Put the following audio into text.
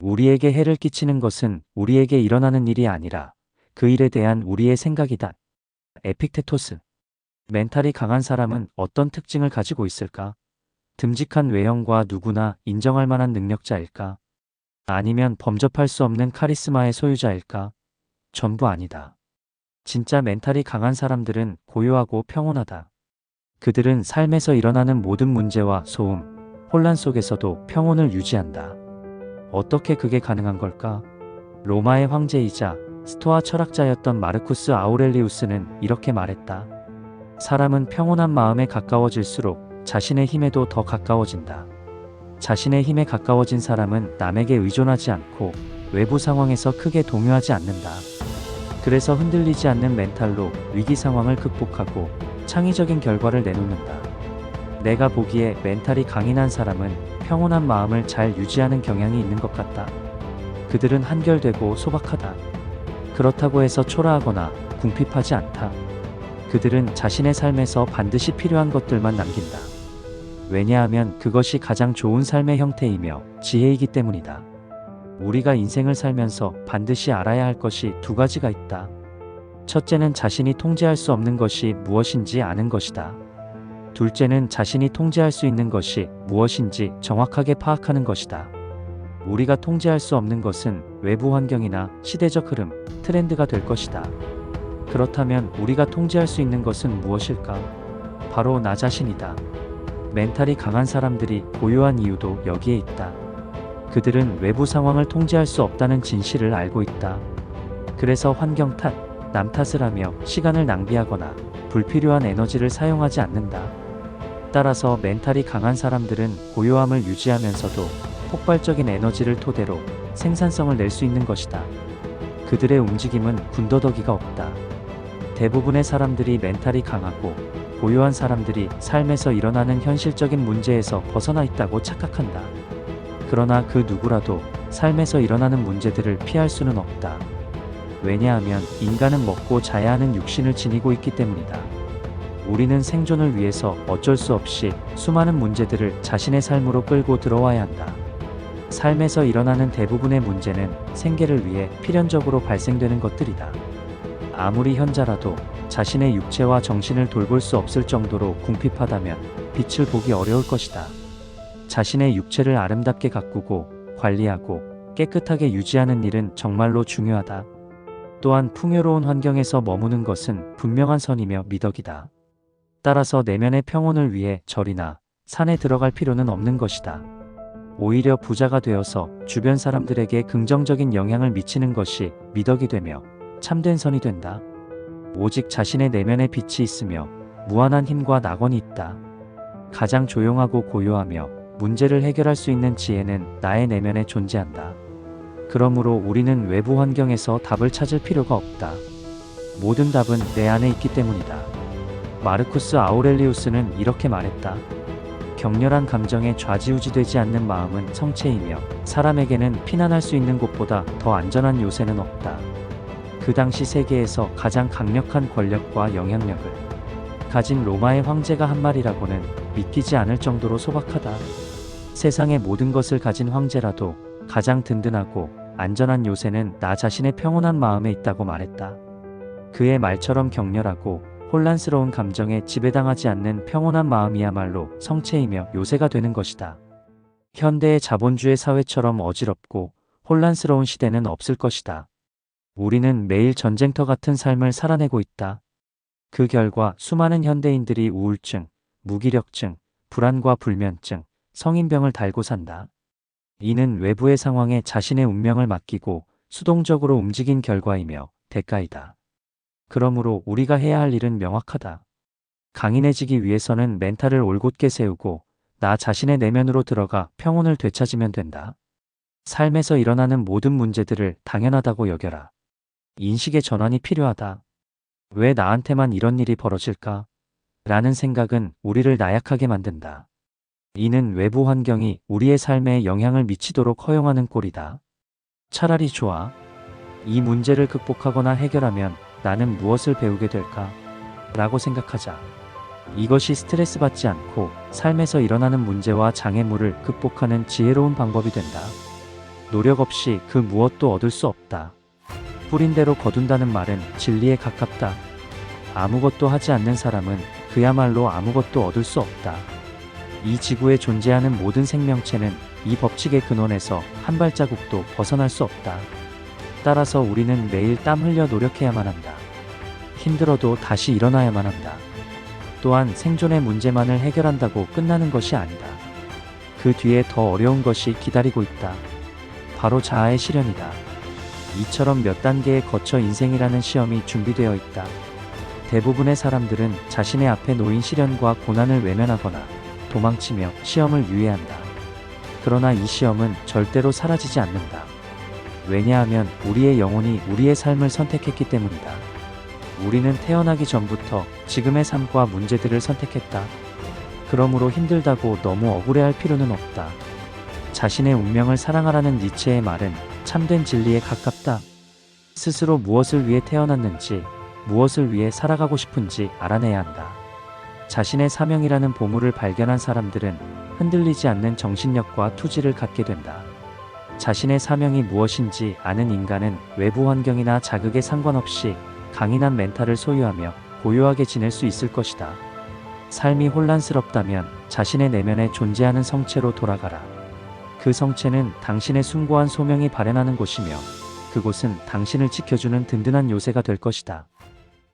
우리에게 해를 끼치는 것은 우리에게 일어나는 일이 아니라 그 일에 대한 우리의 생각이다. 에픽테토스. 멘탈이 강한 사람은 어떤 특징을 가지고 있을까? 듬직한 외형과 누구나 인정할 만한 능력자일까? 아니면 범접할 수 없는 카리스마의 소유자일까? 전부 아니다. 진짜 멘탈이 강한 사람들은 고요하고 평온하다. 그들은 삶에서 일어나는 모든 문제와 소음, 혼란 속에서도 평온을 유지한다. 어떻게 그게 가능한 걸까? 로마의 황제이자 스토아 철학자였던 마르쿠스 아우렐리우스는 이렇게 말했다. 사람은 평온한 마음에 가까워질수록 자신의 힘에도 더 가까워진다. 자신의 힘에 가까워진 사람은 남에게 의존하지 않고 외부 상황에서 크게 동요하지 않는다. 그래서 흔들리지 않는 멘탈로 위기 상황을 극복하고 창의적인 결과를 내놓는다. 내가 보기에 멘탈이 강인한 사람은 평온한 마음을 잘 유지하는 경향이 있는 것 같다. 그들은 한결되고 소박하다. 그렇다고 해서 초라하거나 궁핍하지 않다. 그들은 자신의 삶에서 반드시 필요한 것들만 남긴다. 왜냐하면 그것이 가장 좋은 삶의 형태이며 지혜이기 때문이다. 우리가 인생을 살면서 반드시 알아야 할 것이 두 가지가 있다. 첫째는 자신이 통제할 수 없는 것이 무엇인지 아는 것이다. 둘째는 자신이 통제할 수 있는 것이 무엇인지 정확하게 파악하는 것이다. 우리가 통제할 수 없는 것은 외부 환경이나 시대적 흐름, 트렌드가 될 것이다. 그렇다면 우리가 통제할 수 있는 것은 무엇일까? 바로 나 자신이다. 멘탈이 강한 사람들이 고요한 이유도 여기에 있다. 그들은 외부 상황을 통제할 수 없다는 진실을 알고 있다. 그래서 환경 탓, 남 탓을 하며 시간을 낭비하거나 불필요한 에너지를 사용하지 않는다. 따라서 멘탈이 강한 사람들은 고요함을 유지하면서도 폭발적인 에너지를 토대로 생산성을 낼 수 있는 것이다. 그들의 움직임은 군더더기가 없다. 대부분의 사람들이 멘탈이 강하고 고요한 사람들이 삶에서 일어나는 현실적인 문제에서 벗어나 있다고 착각한다. 그러나 그 누구라도 삶에서 일어나는 문제들을 피할 수는 없다. 왜냐하면 인간은 먹고 자야 하는 육신을 지니고 있기 때문이다. 우리는 생존을 위해서 어쩔 수 없이 수많은 문제들을 자신의 삶으로 끌고 들어와야 한다. 삶에서 일어나는 대부분의 문제는 생계를 위해 필연적으로 발생되는 것들이다. 아무리 현자라도 자신의 육체와 정신을 돌볼 수 없을 정도로 궁핍하다면 빛을 보기 어려울 것이다. 자신의 육체를 아름답게 가꾸고 관리하고 깨끗하게 유지하는 일은 정말로 중요하다. 또한 풍요로운 환경에서 머무는 것은 분명한 선이며 미덕이다. 따라서 내면의 평온을 위해 절이나 산에 들어갈 필요는 없는 것이다. 오히려 부자가 되어서 주변 사람들에게 긍정적인 영향을 미치는 것이 미덕이 되며 참된 선이 된다. 오직 자신의 내면에 빛이 있으며 무한한 힘과 낙원이 있다. 가장 조용하고 고요하며 문제를 해결할 수 있는 지혜는 나의 내면에 존재한다. 그러므로 우리는 외부 환경에서 답을 찾을 필요가 없다. 모든 답은 내 안에 있기 때문이다. 마르쿠스 아우렐리우스는 이렇게 말했다. 격렬한 감정에 좌지우지되지 않는 마음은 성체이며 사람에게는 피난할 수 있는 곳보다 더 안전한 요새는 없다. 그 당시 세계에서 가장 강력한 권력과 영향력을 가진 로마의 황제가 한 말이라고는 믿기지 않을 정도로 소박하다. 세상의 모든 것을 가진 황제라도 가장 든든하고 안전한 요새는 나 자신의 평온한 마음에 있다고 말했다. 그의 말처럼 격렬하고 혼란스러운 감정에 지배당하지 않는 평온한 마음이야말로 성체이며 요새가 되는 것이다. 현대의 자본주의 사회처럼 어지럽고 혼란스러운 시대는 없을 것이다. 우리는 매일 전쟁터 같은 삶을 살아내고 있다. 그 결과 수많은 현대인들이 우울증, 무기력증, 불안과 불면증, 성인병을 달고 산다. 이는 외부의 상황에 자신의 운명을 맡기고 수동적으로 움직인 결과이며 대가이다. 그러므로 우리가 해야 할 일은 명확하다. 강인해지기 위해서는 멘탈을 올곧게 세우고 나 자신의 내면으로 들어가 평온을 되찾으면 된다. 삶에서 일어나는 모든 문제들을 당연하다고 여겨라. 인식의 전환이 필요하다. 왜 나한테만 이런 일이 벌어질까? 라는 생각은 우리를 나약하게 만든다. 이는 외부 환경이 우리의 삶에 영향을 미치도록 허용하는 꼴이다. 차라리 좋아. 이 문제를 극복하거나 해결하면 나는 무엇을 배우게 될까? 라고 생각하자. 이것이 스트레스 받지 않고 삶에서 일어나는 문제와 장애물을 극복하는 지혜로운 방법이 된다. 노력 없이 그 무엇도 얻을 수 없다. 뿌린 대로 거둔다는 말은 진리에 가깝다. 아무것도 하지 않는 사람은 그야말로 아무것도 얻을 수 없다. 이 지구에 존재하는 모든 생명체는 이 법칙의 근원에서 한 발자국도 벗어날 수 없다. 따라서 우리는 매일 땀 흘려 노력해야만 한다. 힘들어도 다시 일어나야만 한다. 또한 생존의 문제만을 해결한다고 끝나는 것이 아니다. 그 뒤에 더 어려운 것이 기다리고 있다. 바로 자아의 실현이다. 이처럼 몇 단계에 거쳐 인생이라는 시험이 준비되어 있다. 대부분의 사람들은 자신의 앞에 놓인 시련과 고난을 외면하거나 도망치며 시험을 유예한다. 그러나 이 시험은 절대로 사라지지 않는다. 왜냐하면 우리의 영혼이 우리의 삶을 선택했기 때문이다. 우리는 태어나기 전부터 지금의 삶과 문제들을 선택했다. 그러므로 힘들다고 너무 억울해할 필요는 없다. 자신의 운명을 사랑하라는 니체의 말은 참된 진리에 가깝다. 스스로 무엇을 위해 태어났는지, 무엇을 위해 살아가고 싶은지 알아내야 한다. 자신의 사명이라는 보물을 발견한 사람들은 흔들리지 않는 정신력과 투지를 갖게 된다. 자신의 사명이 무엇인지 아는 인간은 외부 환경이나 자극에 상관없이 강인한 멘탈을 소유하며 고요하게 지낼 수 있을 것이다. 삶이 혼란스럽다면 자신의 내면에 존재하는 성체로 돌아가라. 그 성체는 당신의 숭고한 소명이 발현하는 곳이며 그곳은 당신을 지켜주는 든든한 요새가 될 것이다.